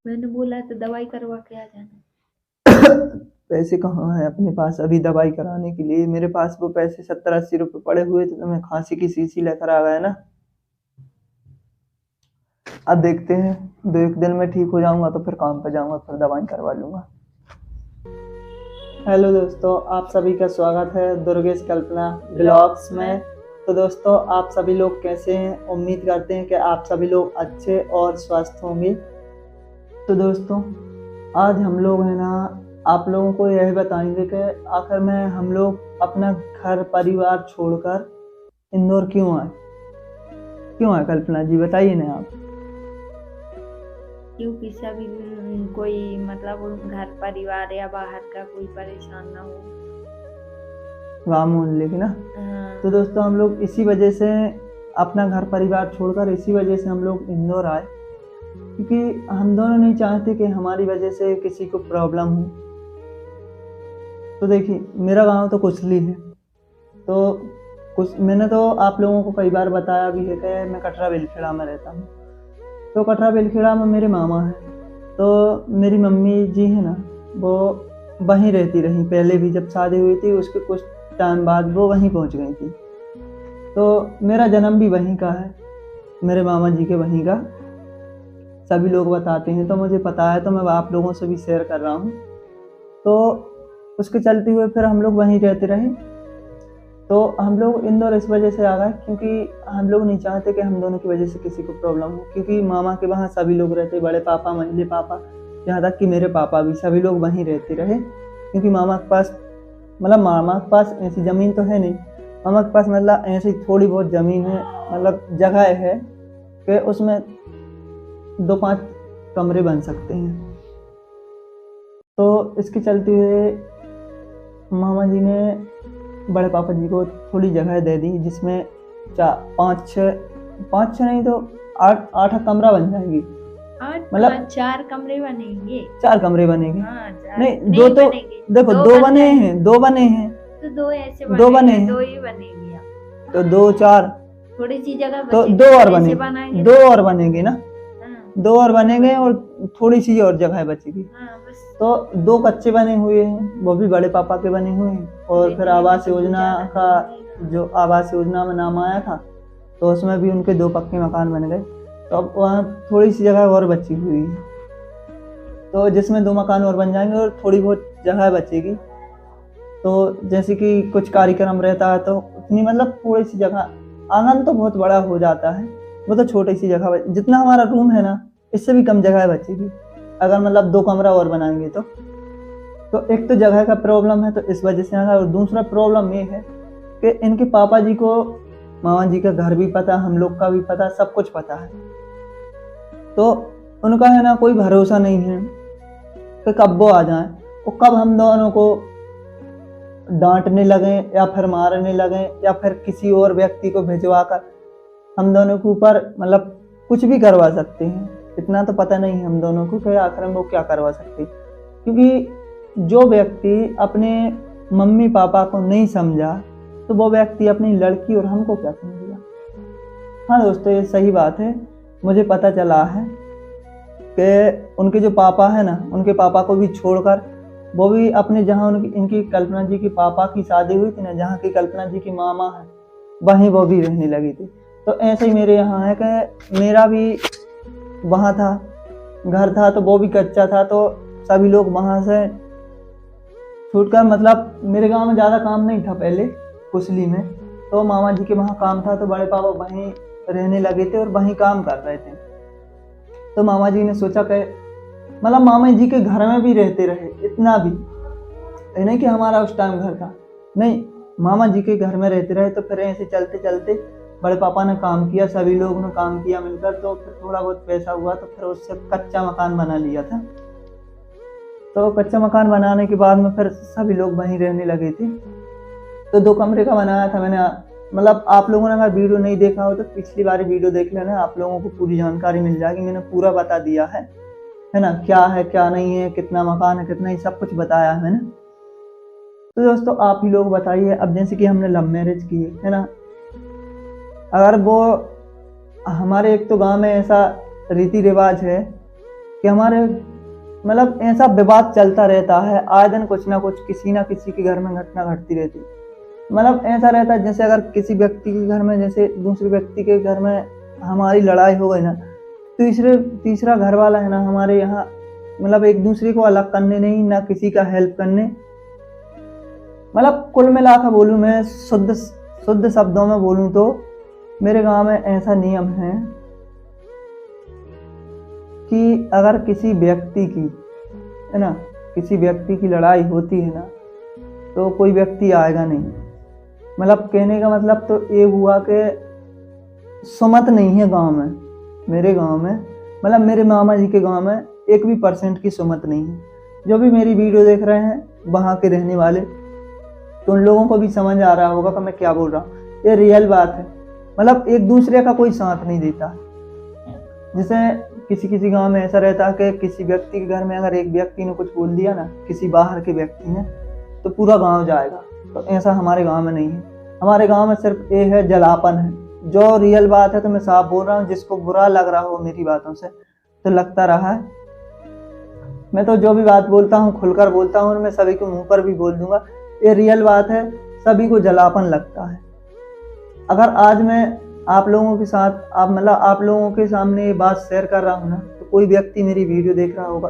मैंने बोला तो दवाई करवा के आ जाना। पैसे कहाँ हैं अपने पास अभी दवाई कराने के लिए? मेरे पास वो पैसे 70-80 रुपए पड़े हुए थे तो मैं खांसी की शीशी लेकर आ गया ना। अब देखते हैं, 2-1 दिन में ठीक हो जाऊंगा तो फिर काम पे जाऊंगा, फिर दवाई करवा लूंगा। हेलो दोस्तों, आप सभी का स्वागत है दुर्गेश कल्पना ब्लॉग्स में। तो दोस्तों, आप सभी लोग कैसे हैं? उम्मीद करते हैं कि आप सभी लोग अच्छे और स्वस्थ होंगे। तो दोस्तों, आज हम लोग है ना आप लोगों को यह बताएंगे कि आखिर में हम लोग अपना घर परिवार छोड़कर इंदौर क्यों आए कल्पना जी, बताइए ना आप। क्योंकि सभी कोई मतलब घर परिवार या बाहर का कोई परेशान ना हो। गाँव मोहल्ले की ना। हाँ। तो दोस्तों, हम लोग इसी वजह से अपना घर परिवार छोड़कर इसी वजह से हम लोग इंदौर आए, क्योंकि हम दोनों नहीं चाहते कि हमारी वजह से किसी को प्रॉब्लम हो। तो देखिए, मेरा गांव तो कुसली है, तो कुछ मैंने तो आप लोगों को कई बार बताया भी है कि मैं कटरा बेलखेड़ा में रहता हूँ। तो कटरा बेलखेड़ा में मेरे मामा हैं, तो मेरी मम्मी जी है ना, वो वहीं रहती रही पहले भी। जब शादी हुई थी उसके कुछ टाइम बाद वो वहीं पहुंच गई थी। तो मेरा जन्म भी वहीं का है, मेरे मामा जी के वहीं का। सभी लोग बताते हैं तो मुझे पता है, तो मैं आप लोगों से भी शेयर कर रहा हूँ। तो उसके चलते हुए फिर हम लोग वहीं रहते रहे। तो हम लोग इंदौर इस वजह से आ गए क्योंकि हम लोग नहीं चाहते कि हम दोनों की वजह से किसी को प्रॉब्लम हो, क्योंकि मामा के वहाँ सभी लोग रहते, बड़े पापा, मंझले पापा, यहाँ तक कि मेरे पापा भी, सभी लोग वहीं रहते रहे। क्योंकि मामा के पास ऐसी ज़मीन तो है नहीं। मामा के पास मतलब ऐसी थोड़ी बहुत ज़मीन है, मतलब जगह है कि उसमें 2-5 कमरे बन सकते हैं। तो इसके चलते हुए मामा जी ने बड़े पापा जी को थोड़ी जगह दे दी, जिसमें 5-6 नहीं तो 8 कमरा बन जाएगी। मतलब 4 कमरे बनेंगे। 4 कमरे बनेंगे। हाँ, नहीं, दो तो देखो, 2 बने हैं, 2 बने हैं, तो 2 ऐसे 2 बने हैं, 2 ही बनेंगे। तो 2 4, थोड़ी सी जगह तो बचेगी, 2 और ऐसे बनेंगे, बनाएंगे 2 और बनेंगे ना। हाँ। 2 और बनेंगे और थोड़ी सी और जगह बचेगी। हाँ, बस। तो 2 कच्चे बने हुए हैं, वो भी बड़े पापा के बने हुए हैं। और फिर आवास योजना का, जो आवास योजना में नाम आया था, तो उसमें भी उनके 2 पक्के मकान बन गए। तो अब वहाँ थोड़ी सी जगह और बची हुई है, तो जिसमें 2 मकान और बन जाएंगे और थोड़ी बहुत जगह बचेगी। तो जैसे कि कुछ कार्यक्रम रहता है तो उतनी मतलब थोड़ी सी जगह, आंगन तो बहुत बड़ा हो जाता है, वो तो छोटी सी जगह जितना हमारा रूम है ना, इससे भी कम जगह बचेगी अगर मतलब 2 कमरा और बनाएंगे तो एक तो जगह का प्रॉब्लम है, तो इस वजह से आया। और दूसरा प्रॉब्लम ये है कि इनके पापा जी को मामा जी का घर भी पता, हम लोग का भी पता, सब कुछ पता है। तो उनका है ना कोई भरोसा नहीं है कि कब वो आ जाए और कब हम दोनों को डांटने लगे या फिर मारने लगे या फिर किसी और व्यक्ति को भिजवाकर हम दोनों के ऊपर मतलब कुछ भी करवा सकते हैं। इतना तो पता नहीं है हम दोनों को कि आखिर में वो क्या करवा सकते, क्योंकि जो व्यक्ति अपने मम्मी पापा को नहीं समझा तो वो व्यक्ति अपनी लड़की और हमको क्या समझेगा। हाँ दोस्तों, ये सही बात है। मुझे पता चला है कि उनके जो पापा है ना, उनके पापा को भी छोड़कर वो भी अपने, जहाँ इनकी कल्पना जी की पापा की शादी हुई थी ना, जहाँ की कल्पना जी की मामा है, वहीं वो भी रहने लगी थी। तो ऐसे ही मेरे यहाँ है कि मेरा भी वहाँ था, घर था, तो वो भी कच्चा था, तो सभी लोग वहाँ से छूटकर, मतलब मेरे गांव में ज़्यादा काम नहीं था पहले कुसली में, तो मामा जी के वहाँ काम था, तो बड़े पापा वहीं रहने लगे थे और वहीं काम कर रहे थे। तो मामा जी ने सोचा कि मतलब मामा जी के घर में भी रहते रहे, इतना भी नहीं कि हमारा उस टाइम घर था, नहीं, मामा जी के घर में रहते रहे। तो फिर ऐसे चलते चलते बड़े पापा ने काम किया, सभी लोगों ने काम किया मिलकर, तो फिर थोड़ा बहुत पैसा हुआ, तो फिर उससे कच्चा मकान बना लिया था। तो कच्चा मकान बनाने के बाद में फिर सभी लोग वहीं रहने लगे थे। तो 2 कमरे का बनाया था मैंने, मतलब आप लोगों ने अगर वीडियो नहीं देखा हो तो पिछली बार वीडियो देख लेना, आप लोगों को पूरी जानकारी मिल जाएगी। मैंने पूरा बता दिया है ना, क्या है क्या नहीं है, कितना मकान है कितना, ही सब कुछ बताया है मैंने। तो दोस्तों, आप ही लोग बताइए, अब जैसे कि हमने लव मैरिज की है ना, अगर वो हमारे एक तो गांव में ऐसा रीति रिवाज है कि हमारे मतलब ऐसा विवाद चलता रहता है, आए दिन कुछ ना कुछ किसी ना किसी के घर में घटना घटती रहती है। मतलब ऐसा रहता है जैसे अगर किसी व्यक्ति के घर में, जैसे दूसरे व्यक्ति के घर में हमारी लड़ाई हो गई ना, तीसरा घर वाला है ना हमारे यहाँ मतलब एक दूसरे को अलग करने नहीं, ना किसी का हेल्प करने, मतलब कुल मिलाकर बोलूँ मैं शुद्ध शब्दों में बोलूँ तो मेरे गांव में ऐसा नियम है कि अगर किसी व्यक्ति की है ना, किसी व्यक्ति की लड़ाई होती है ना, तो कोई व्यक्ति आएगा नहीं। मतलब कहने का मतलब तो ये हुआ कि सुमत नहीं है गांव में, मेरे गांव में, मतलब मेरे मामा जी के गांव में 1% की सुमत नहीं है। जो भी मेरी वीडियो देख रहे हैं वहाँ के रहने वाले, तो उन लोगों को भी समझ आ रहा होगा कि मैं क्या बोल रहा हूँ। ये रियल बात है, मतलब एक दूसरे का कोई साथ नहीं देता। जैसे किसी गांव में ऐसा रहता है कि किसी व्यक्ति के घर में अगर एक व्यक्ति ने कुछ बोल दिया ना, किसी बाहर के व्यक्ति ने, तो पूरा गांव जाएगा। तो ऐसा हमारे गांव में नहीं है। हमारे गांव में सिर्फ ये है, जलापन है। जो रियल बात है तो मैं साफ बोल रहा हूँ, जिसको बुरा लग रहा हो मेरी बातों से तो लगता रहा है। मैं तो जो भी बात बोलता हूँ खुलकर बोलता हूँ और मैं सभी के मुंह पर भी बोल दूंगा, ये रियल बात है। सभी को जलापन लगता है। अगर आज मैं आप लोगों के साथ आप लोगों के सामने ये बात शेयर कर रहा हूँ ना, तो कोई व्यक्ति मेरी वीडियो देख रहा होगा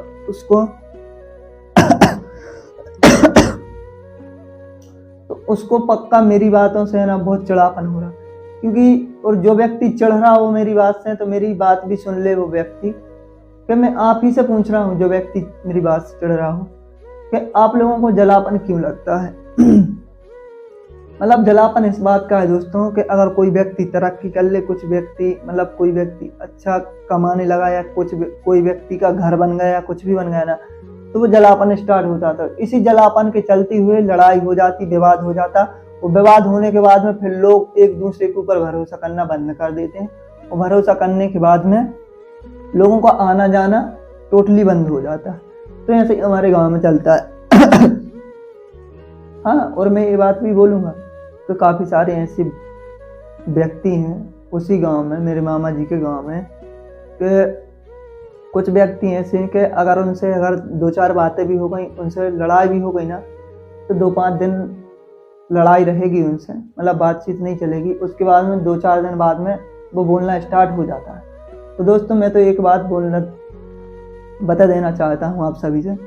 उसको पक्का मेरी बातों से ना बहुत चिढ़ापन हो रहा, क्योंकि और जो व्यक्ति चिढ़ रहा हो मेरी बात से, तो मेरी बात भी सुन ले वो व्यक्ति, कि मैं आप ही से पूछ रहा हूँ जो व्यक्ति मेरी बात से चिढ़ रहा हो, कि आप लोगों को जलापन क्यों लगता है। मतलब जलापन इस बात का है दोस्तों कि अगर कोई व्यक्ति तरक्की कर ले, कोई व्यक्ति अच्छा कमाने लगा, या कोई व्यक्ति का घर बन गया या कुछ भी बन गया ना, तो वो जलापन स्टार्ट होता था। इसी जलापन के चलते हुए लड़ाई हो जाती, विवाद हो जाता, और विवाद होने के बाद में फिर लोग एक दूसरे के ऊपर भरोसा करना बंद कर देते हैं, और भरोसा करने के बाद में लोगों का आना जाना टोटली बंद हो जाता है। तो ऐसे हमारे गाँव में चलता है। हाँ, और मैं ये बात भी बोलूँगा तो काफ़ी सारे ऐसे व्यक्ति हैं उसी गांव में, मेरे मामा जी के गांव में, कि कुछ व्यक्ति ऐसे हैं कि अगर 2-4 बातें भी हो गई, उनसे लड़ाई भी हो गई ना, तो 2-5 दिन लड़ाई रहेगी उनसे, मतलब बातचीत नहीं चलेगी। उसके बाद में 2-4 दिन बाद में वो बोलना स्टार्ट हो जाता है। तो दोस्तों मैं तो एक बात बता देना चाहता हूँ आप सभी से,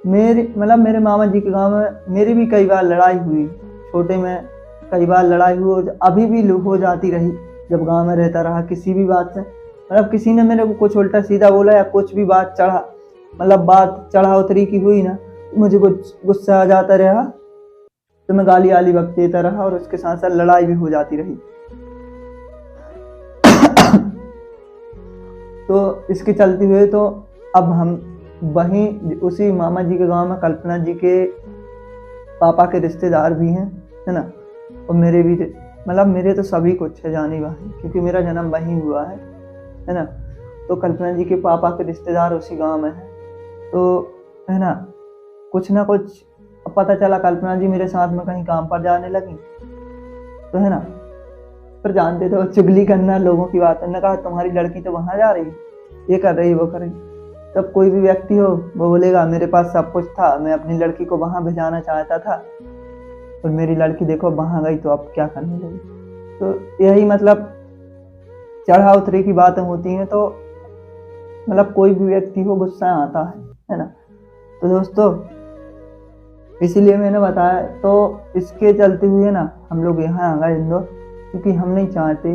मेरे मामा जी के गांव में मेरी भी कई बार लड़ाई हुई, छोटे में कई बार लड़ाई हुई, अभी भी हो जाती रही जब गांव में रहता रहा किसी भी बात से। मतलब किसी ने मेरे को कुछ उल्टा सीधा बोला या कुछ भी बात चढ़ा उतरी की हुई ना, मुझे कुछ गुस्सा आ जाता रहा, तो मैं गाली आली वक्त देता रहा, और उसके साथ साथ लड़ाई भी हो जाती रही। तो इसके चलते हुए तो अब हम वहीं उसी मामा जी के गांव में कल्पना जी के पापा के रिश्तेदार भी हैं, है ना, और मेरे भी, मतलब मेरे तो सभी कुछ है जानी वहीं, क्योंकि मेरा जन्म वहीं हुआ है ना। तो कल्पना जी के पापा के रिश्तेदार उसी गांव में हैं, तो है ना, कुछ ना कुछ पता चला कल्पना जी मेरे साथ में कहीं काम पर जाने लगी, तो है ना, फिर जानते थे चुगली करना, लोगों की बात करना, कहा तुम्हारी लड़की तो वहाँ जा रही है, ये कर रही, वो कर रही। तब कोई भी व्यक्ति हो वो बोलेगा मेरे पास सब कुछ था, मैं अपनी लड़की को वहाँ भेजाना चाहता था, और मेरी लड़की देखो वहाँ गई तो अब क्या करने लगी। तो यही मतलब चढ़ा उतरी की बातें होती हैं, तो मतलब कोई भी व्यक्ति हो गुस्सा आता है ना। तो दोस्तों इसीलिए मैंने बताया, तो इसके चलते हुए ना हम लोग यहाँ आ गए इंदौर, क्योंकि हम नहीं चाहते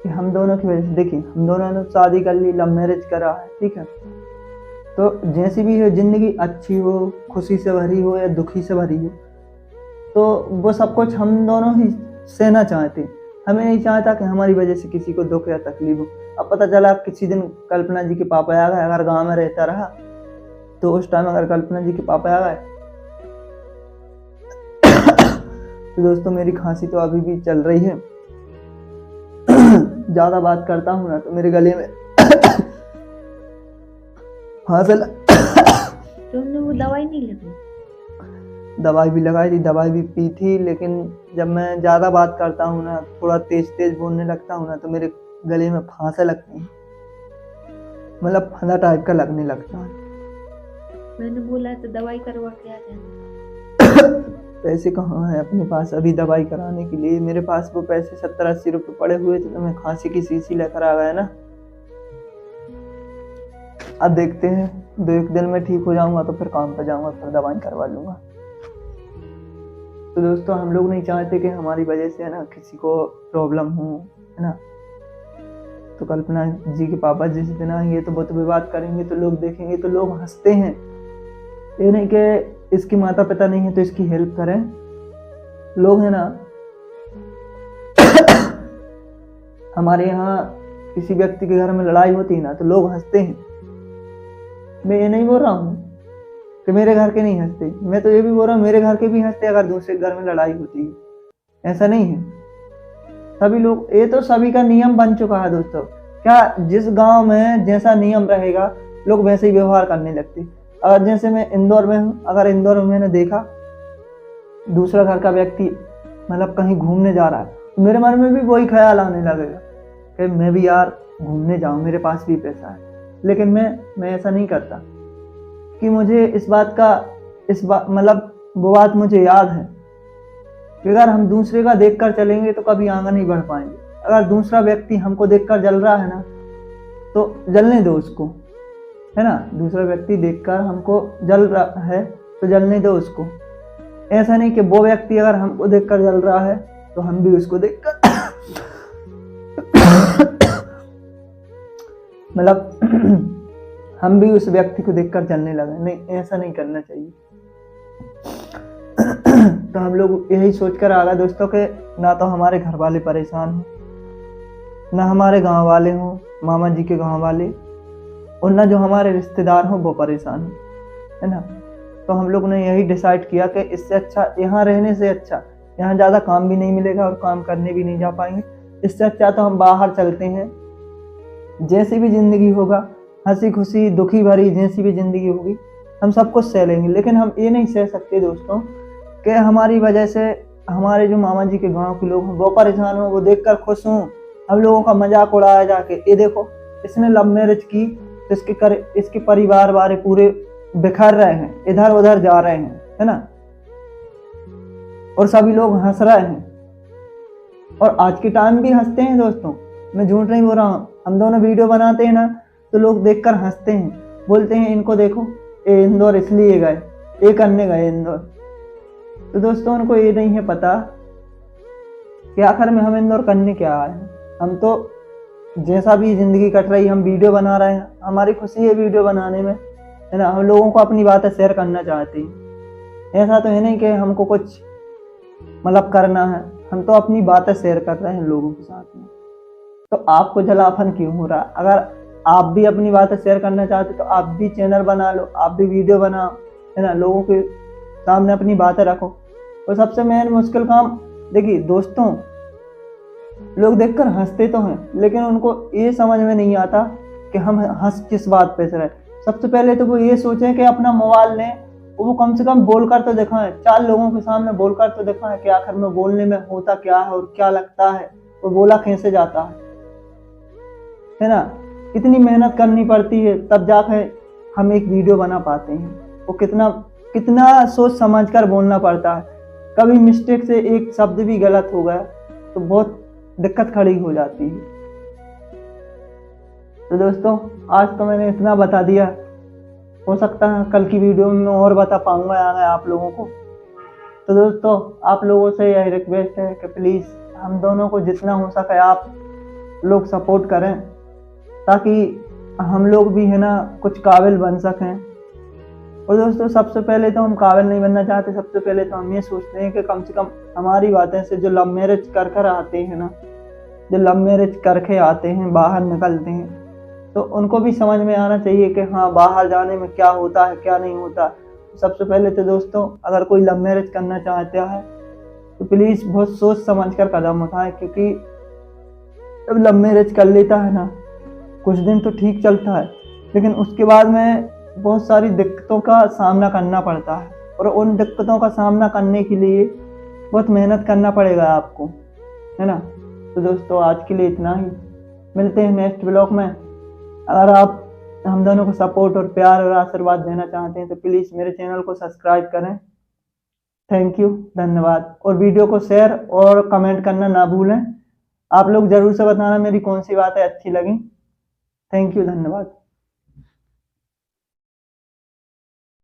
कि हम दोनों की वजह से, देखिए हम दोनों ने शादी कर ली, लव मैरिज करा है, ठीक है, तो जैसी भी हो जिंदगी, अच्छी हो, खुशी से भरी हो या दुखी से भरी हो, तो वो सब कुछ हम दोनों ही सहना चाहते। हमें नहीं चाहता कि हमारी वजह से किसी को दुख या तकलीफ हो। अब पता चला किसी दिन कल्पना जी के पापा आ गए, अगर गांव में रहता रहा तो उस टाइम अगर कल्पना जी के पापा आ गए तो दोस्तों मेरी खांसी तो अभी भी चल रही है। ज्यादा बात करता हूँ ना तो मेरे गले में फांसल। तुमने वो दवाई नहीं लगाई? दवाई भी लगाई थी, दवाई भी पी थी, लेकिन जब मैं ज़्यादा बात करता हूँ ना, थोड़ा तेज बोलने लगता हूँ ना, तो मेरे गले में फांसे लगती हैं। मतलब फंदा टाइप का लगने लगता है। मैंने बोला तो दवाई करवा के आ जाना। पैसे कहाँ हैं अपने पास अभी दवाई कराने के लिए? मेरे पास वो पैसे 70-80 रुपये पड़े हुए थे तो मैं खांसी की शीशी लेकर आ गया ना। अब देखते हैं, 2-1 दिन में ठीक हो जाऊंगा तो फिर काम पर जाऊंगा, फिर दवाई करवा लूंगा। तो दोस्तों हम लोग नहीं चाहते कि हमारी वजह से है ना किसी को प्रॉब्लम हो, है ना। तो कल्पना जी के पापा जिस दिन आएंगे तो वो तो विवाद करेंगे, तो लोग देखेंगे तो लोग हंसते हैं। ये नहीं कि इसके माता पिता नहीं है तो इसकी हेल्प करें। लोग है ना हमारे यहाँ किसी व्यक्ति के घर में लड़ाई होती है ना तो लोग हंसते हैं। मैं ये नहीं बोल रहा हूँ कि मेरे घर के नहीं हंसते, मैं तो ये भी बोल रहा हूँ मेरे घर के भी हंसते अगर दूसरे घर में लड़ाई होती है। ऐसा नहीं है, सभी लोग, ये तो सभी का नियम बन चुका है दोस्तों। क्या जिस गांव में जैसा नियम रहेगा लोग वैसे ही व्यवहार करने लगते। अगर जैसे मैं इंदौर में हूँ, अगर इंदौर में मैंने देखा दूसरा घर का व्यक्ति मतलब कहीं घूमने जा रहा है तो मेरे मन में भी वही ख्याल आने लगेगा कि मैं भी यार घूमने जाऊँ, मेरे पास भी पैसा है। लेकिन मैं ऐसा नहीं करता कि मुझे इस बात मतलब वो बात मुझे याद है कि अगर हम दूसरे का देखकर चलेंगे तो कभी आगे नहीं बढ़ पाएंगे। अगर दूसरा व्यक्ति हमको देखकर जल रहा है ना तो जलने दो उसको, है ना। दूसरा व्यक्ति देखकर हमको जल रहा है तो जलने दो उसको। ऐसा नहीं कि वो व्यक्ति अगर हमको देखकर जल रहा है तो हम भी उसको देखकर मतलब हम भी उस व्यक्ति को देखकर जलने लगे। नहीं, ऐसा नहीं करना चाहिए। तो हम लोग यही सोचकर आ गए दोस्तों कि ना तो हमारे घर वाले परेशान हो, ना हमारे गांव वाले हों, मामा जी के गांव वाले, और ना जो हमारे रिश्तेदार हों वो परेशान हो, है ना। तो हम लोग ने यही डिसाइड किया कि इससे अच्छा यहाँ रहने से अच्छा, यहाँ ज़्यादा काम भी नहीं मिलेगा और काम करने भी नहीं जा पाएंगे, इससे अच्छा तो हम बाहर चलते हैं। जैसी भी ज़िंदगी होगा, हंसी खुशी दुखी भरी जैसी भी ज़िंदगी होगी हम सब कुछ सह लेंगे। लेकिन हम ये नहीं सह सकते दोस्तों कि हमारी वजह से हमारे जो मामा जी के गांव के लोग हैं वो परेशान हो, वो देखकर खुश हों, हम लोगों का मजाक उड़ाया जाके ये देखो इसने लव मैरिज की तो इसके परिवार वाले पूरे बिखर रहे हैं, इधर उधर जा रहे हैं, है ना, और सभी लोग हंस रहे हैं। और आज के टाइम भी हंसते हैं दोस्तों, मैं झूठ नहीं बोल रहा हूँ। हम दोनों वीडियो बनाते हैं ना तो लोग देखकर हंसते हैं, बोलते हैं इनको देखो ये इंदौर इसलिए गए, ये करने गए इंदौर। तो दोस्तों उनको ये नहीं है पता कि आखिर में हम इंदौर करने क्या आए हैं। हम तो जैसा भी जिंदगी कट रही हम वीडियो बना रहे हैं, हमारी खुशी है वीडियो बनाने में, है ना। हम लोगों को अपनी बातें शेयर करना चाहते हैं। ऐसा तो है नहीं कि हमको कुछ मतलब करना है, हम तो अपनी बातें शेयर कर रहे हैं लोगों के साथ में। तो आपको जलाफन क्यों हो रहा? अगर आप भी अपनी बातें शेयर करना चाहते तो आप भी चैनल बना लो, आप भी वीडियो बनाओ, है ना, लोगों के सामने अपनी बातें रखो। और सबसे मेन मुश्किल काम देखिए दोस्तों, लोग देखकर हंसते तो हैं लेकिन उनको ये समझ में नहीं आता कि हम हंस किस बात पे से रहे। सबसे पहले तो वो ये सोचें कि अपना मोबाइल लें, वो कम से कम बोलकर तो दिखाएं, 4 लोगों के सामने बोलकर तो दिखाएं कि आखिर में बोलने में होता क्या है और क्या लगता है, वो बोला कैसे जाता है ना। कितनी मेहनत करनी पड़ती है तब जाकर हम एक वीडियो बना पाते हैं, वो कितना सोच समझ कर बोलना पड़ता है। कभी मिस्टेक से एक शब्द भी गलत हो गया तो बहुत दिक्कत खड़ी हो जाती है। तो दोस्तों आज तो मैंने इतना बता दिया, हो सकता है कल की वीडियो में मैं और बता पाऊंगा आगे आप लोगों को। तो दोस्तों आप लोगों से यही रिक्वेस्ट है कि प्लीज़ हम दोनों को जितना हो सके आप लोग सपोर्ट करें ताकि हम लोग भी है ना कुछ काबिल बन सकें। और दोस्तों सबसे पहले तो हम काबिल नहीं बनना चाहते, सबसे पहले तो हम ये सोचते हैं कि कम से कम हमारी बातें से जो लव मैरिज कर आते हैं ना, जो लव मैरिज करके आते हैं बाहर निकलते हैं, तो उनको भी समझ में आना चाहिए कि हाँ बाहर जाने में क्या होता है क्या नहीं होता। सबसे पहले तो दोस्तों अगर कोई लव मैरिज करना चाहता है तो प्लीज़ बहुत सोच समझ कर कदम उठाएं, क्योंकि जब लव मैरिज कर लेता है ना कुछ दिन तो ठीक चलता है लेकिन उसके बाद में बहुत सारी दिक्कतों का सामना करना पड़ता है और उन दिक्कतों का सामना करने के लिए बहुत मेहनत करना पड़ेगा आपको, है ना। तो दोस्तों आज के लिए इतना ही, मिलते हैं नेक्स्ट ब्लॉग में। अगर आप हम दोनों को सपोर्ट और प्यार और आशीर्वाद देना चाहते हैं तो प्लीज़ मेरे चैनल को सब्सक्राइब करें। थैंक यू, धन्यवाद। और वीडियो को शेयर और कमेंट करना ना भूलें। आप लोग ज़रूर से बताना मेरी कौन सी बातें अच्छी लगी। थैंक यू, धन्यवाद।